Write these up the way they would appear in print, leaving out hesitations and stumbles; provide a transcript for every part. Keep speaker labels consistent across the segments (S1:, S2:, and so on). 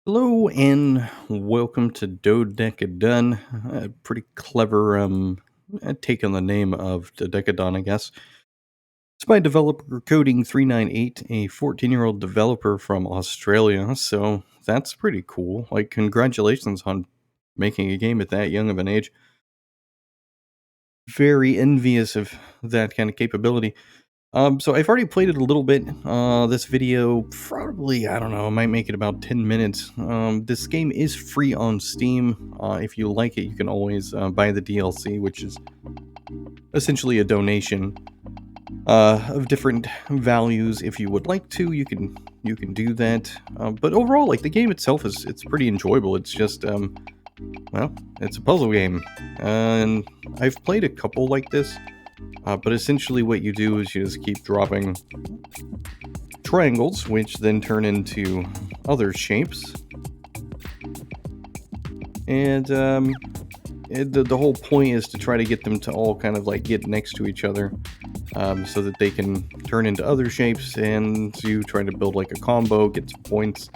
S1: Hello and welcome to Dodecadone. A pretty clever take on the name of Dodecadone, I guess. It's by developer Coding 398, a 14-year-old developer from Australia. So that's pretty cool. Like, congratulations on making a game at that young of an age. Very envious of that kind of capability. So I've already played it a little bit. This video probably, I don't know, might make it about 10 minutes. This game is free on Steam. If you like it, you can always buy the DLC, which is essentially a donation of different values. If you would like to, you can do that. But overall, like the game itself it's pretty enjoyable. It's just well, it's a puzzle game, and I've played a couple like this. But essentially what you do is you just keep dropping triangles, which then turn into other shapes. And the whole point is to try to get them to all kind of like get next to each other, so that they can turn into other shapes, and you try to build like a combo, get some points.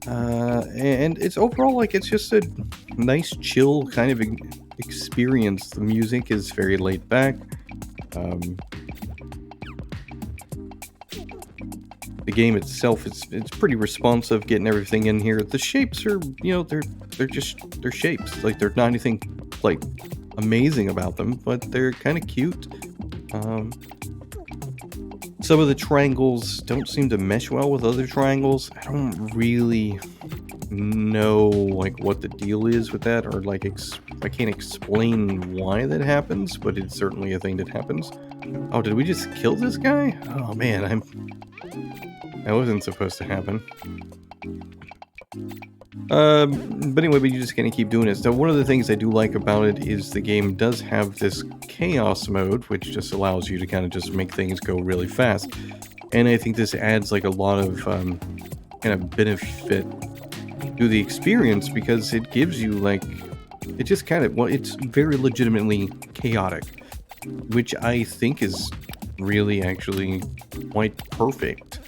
S1: And it's overall like it's just a nice chill kind of experience. The music is very laid back. Um, the game itself it's pretty responsive, getting everything in here. The shapes are, they're shapes. Like they're not anything like amazing about them, but they're kind of cute. Um, some of the triangles don't seem to mesh well with other triangles. I don't really know like what the deal is with that, or like I can't explain why that happens, but it's certainly a thing that happens. Oh, did we just kill this guy? Oh man, that wasn't supposed to happen. But anyway, but you just gonna keep doing it. So one of the things I do like about it is the game does have this chaos mode, which just allows you to kind of just make things go really fast. And I think this adds like a lot of kind of benefit to the experience, because it gives you like, it just kind of, well, it's very legitimately chaotic, which I think is really actually quite perfect.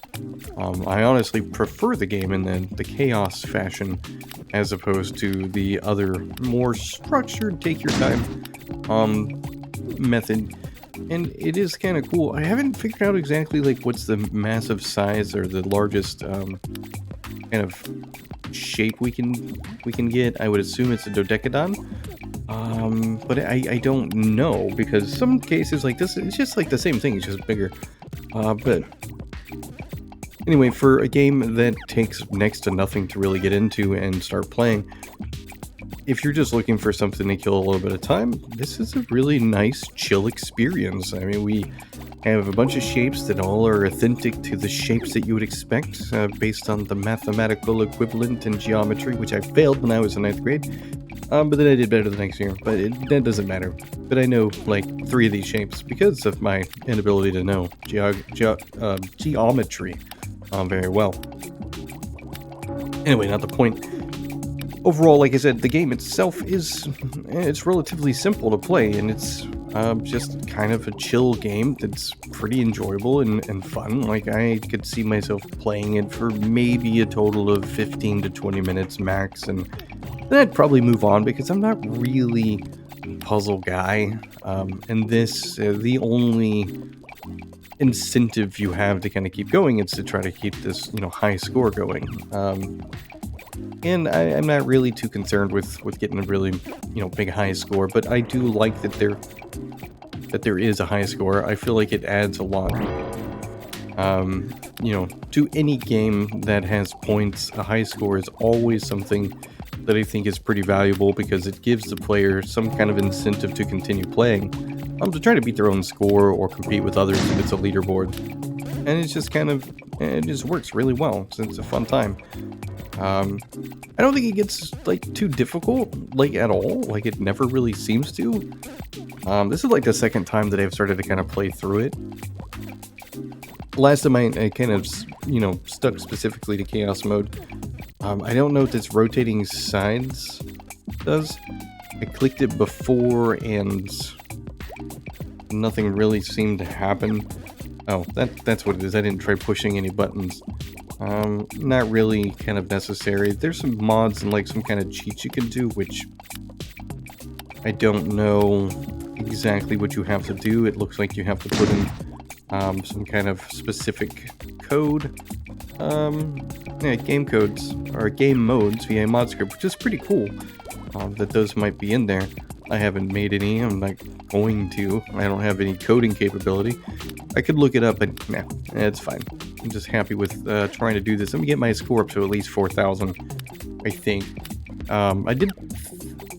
S1: I honestly prefer the game in the chaos fashion, as opposed to the other more structured, take your time method. And it is kind of cool. I haven't figured out exactly like what's the massive size or the largest kind of shape we can get. I would assume it's a dodecadone. But I don't know, because some cases like this, it's just like the same thing, it's just bigger. But anyway, for a game that takes next to nothing to really get into and start playing, if you're just looking for something to kill a little bit of time, this is a really nice, chill experience. I mean, we have a bunch of shapes that all are authentic to the shapes that you would expect, based on the mathematical equivalent in geometry, which I failed when I was in 9th grade. But then I did better the next year, but that doesn't matter. But I know, like, 3 of these shapes because of my inability to know geometry very well. Anyway, not the point. Overall, like I said, the game itself it's relatively simple to play, and it's just kind of a chill game that's pretty enjoyable and fun. Like, I could see myself playing it for maybe a total of 15 to 20 minutes max, and then I'd probably move on, because I'm not really a puzzle guy. And this, the only incentive you have to kind of keep going is to try to keep this, high score going. And I'm not really too concerned with getting a really, big high score, but I do like that there is a high score. I feel like it adds a lot, to any game that has points. A high score is always something that I think is pretty valuable, because it gives the player some kind of incentive to continue playing, to try to beat their own score or compete with others if it's a leaderboard. And it's just it just works really well. It's a fun time. I don't think it gets like too difficult, like at all. Like, it never really seems to. This is like the second time that I've started to kind of play through it. Last time I kind of, stuck specifically to chaos mode. I don't know what this rotating sides does. I clicked it before and nothing really seemed to happen. Oh, that's what it is. I didn't try pushing any buttons. Not really kind of necessary. There's some mods and like some kind of cheats you can do, which I don't know exactly what you have to do. It looks like you have to put in some kind of specific code. Yeah, game codes or game modes via mod script, which is pretty cool. That those might be in there. I haven't made any. I'm not going to. I don't have any coding capability. I could look it up, but nah, it's fine. I'm just happy with trying to do this. Let me get my score up to at least 4,000, I think. I did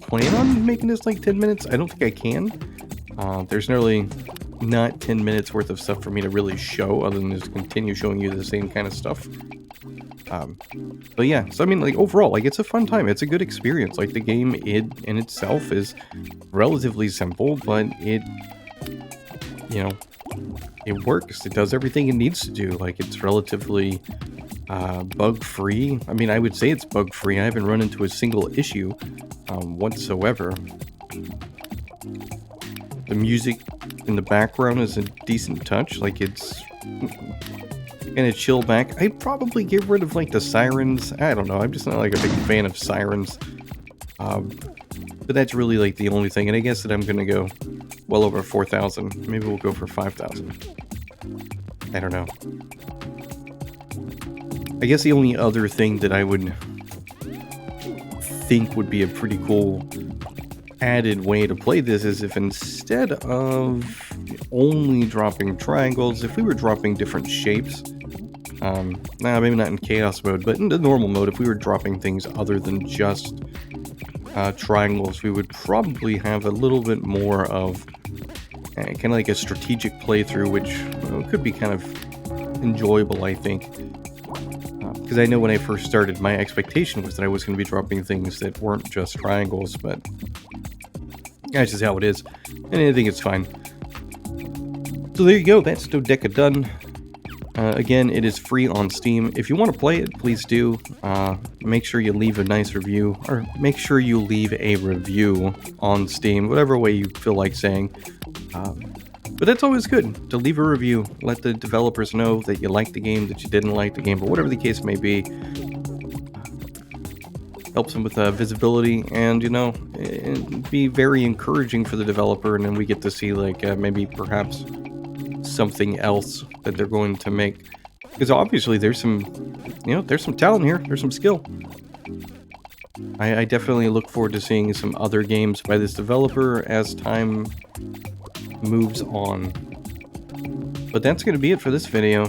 S1: plan on making this like 10 minutes. I don't think I can. There's really not 10 minutes worth of stuff for me to really show, other than just continue showing you the same kind of stuff. But yeah, so I mean, like, overall, like, it's a fun time. It's a good experience. Like, the game in itself is relatively simple, but it, you know, it works. It does everything it needs to do. Like, it's relatively bug-free. I mean, I would say it's bug-free. I haven't run into a single issue whatsoever. The music in the background is a decent touch. Like, it's kind of chill back. I'd probably get rid of, like, the sirens. I don't know. I'm just not, like, a big fan of sirens. But that's really, like, the only thing. And I guess that I'm going to go well over 4,000. Maybe we'll go for 5,000. I don't know. I guess the only other thing that I would think would be a pretty cool added way to play this is if instead of only dropping triangles, if we were dropping different shapes, maybe not in chaos mode, but in the normal mode, if we were dropping things other than just triangles, we would probably have a little bit more of kind of like a strategic playthrough, which could be kind of enjoyable, I think. Because I know when I first started, my expectation was that I was going to be dropping things that weren't just triangles, but that's just how it is, and I think it's fine. So there you go, that's Dodecadone. Again, it is free on Steam. If you want to play it, please do. Make sure you leave a nice review, or make sure you leave a review on Steam, whatever way you feel like saying. But that's always good, to leave a review. Let the developers know that you liked the game, that you didn't like the game, but whatever the case may be. Helps them with visibility, and, you know, it'd be very encouraging for the developer, and then we get to see, like, maybe perhaps something else that they're going to make. Because obviously there's some, you know, there's some talent here, there's some skill. I definitely look forward to seeing some other games by this developer as time moves on. But that's going to be it for this video.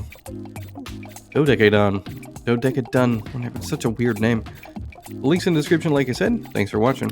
S1: Dodecadone. Dodecadone. It's such a weird name. Links in the description, like I said. Thanks for watching.